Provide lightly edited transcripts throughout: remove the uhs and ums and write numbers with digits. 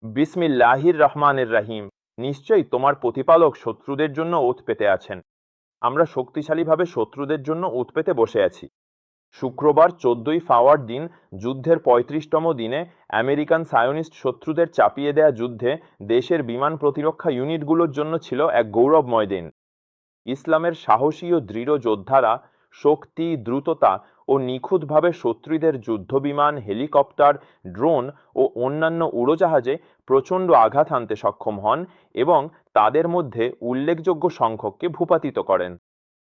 বিসমিল্লাহির রহমানির রহিম। নিশ্চয়ই তোমার প্রতিপালক শত্রুদের জন্য ওঁত পেতে আছেন। আমরা শক্তিশালীভাবে শত্রুদের জন্য ওঁত পেতে বসে আছি। শুক্রবার 14ই ফাওয়ার দিন যুদ্ধের 35তম দিনে আমেরিকান সায়োনিস্ট শত্রুদের চাপিয়ে দেয়া যুদ্ধে দেশের বিমান প্রতিরক্ষা ইউনিটগুলোর জন্য ছিল এক গৌরবময় দিন। ইসলামের সাহসী ও দৃঢ় যোদ্ধারা শক্তি, দ্রুততা ও নিখুঁতভাবে শত্রুদের যুদ্ধবিমান, হেলিকপ্টার, ড্রোন ও অন্যান্য উড়োজাহাজে প্রচণ্ড আঘাত হানতে সক্ষম হন এবং তাদের মধ্যে উল্লেখযোগ্য সংখ্যককে ভূপাতিত করেন।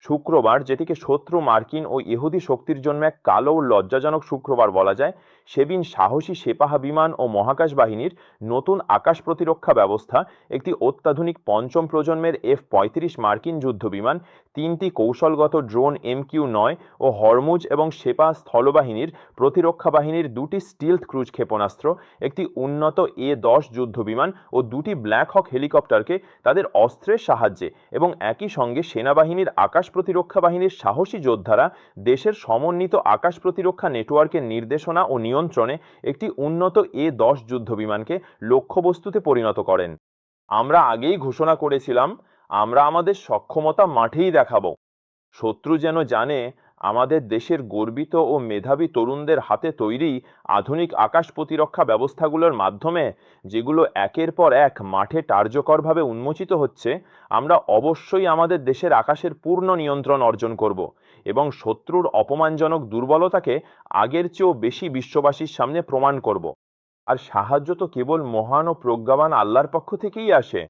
শুক্রবার, যেটিকে শত্রু মার্কিন ও ইহুদি শক্তির জন্য এক কালো ও লজ্জাজনক শুক্রবার বলা যায়, সেদিন সাহসী সেপাহা বিমান ও মহাকাশ বাহিনীর নতুন আকাশ প্রতিরক্ষা ব্যবস্থা, একটি অত্যাধুনিক পঞ্চম প্রজন্মের F-35 মার্কিন যুদ্ধবিমান, 3টি কৌশলগত ড্রোন MQ-9 ও হরমুজ এবং সেপা স্থলবাহিনীর প্রতিরক্ষা বাহিনীর 2টি স্টিলথ ক্রুজ ক্ষেপণাস্ত্র, একটি উন্নত A-10 যুদ্ধবিমান ও 2টি ব্ল্যাক হক হেলিকপ্টারকে তাদের অস্ত্রের সাহায্যে এবং একই সঙ্গে সেনাবাহিনীর আকাশ প্রতিরক্ষা বাহিনীর সাহসী যোদ্ধারা দেশের সমন্বিত আকাশ প্রতিরক্ষা নেটওয়ার্কের নির্দেশনা ও নিয়ন্ত্রণে একটি উন্নত A-10 যুদ্ধবিমানকে লক্ষ্যবস্তুতে পরিণত করেন। আমরা আগেই ঘোষণা করেছিলাম, আমরা আমাদের সক্ষমতা মাঠেই দেখাবো। শত্রু যেন জানে আমাদের দেশের গর্বিত ও মেধাবী তরুণদের হাতে তৈরি আধুনিক আকাশ প্রতিরক্ষা ব্যবস্থাগুলোর মাধ্যমে, যেগুলো একের পর এক মাঠে কার্যকরভাবে উন্মোচিত হচ্ছে, আমরা অবশ্যই আমাদের দেশের আকাশের পূর্ণ নিয়ন্ত্রণ অর্জন করব এবং শত্রুর অপমানজনক দুর্বলতাকে আগের চেয়েও বেশি বিশ্ববাসীর সামনে প্রমাণ করব। আর সাহায্য তো কেবল মহান ও প্রজ্ঞাবান আল্লাহর পক্ষ থেকেই আসে।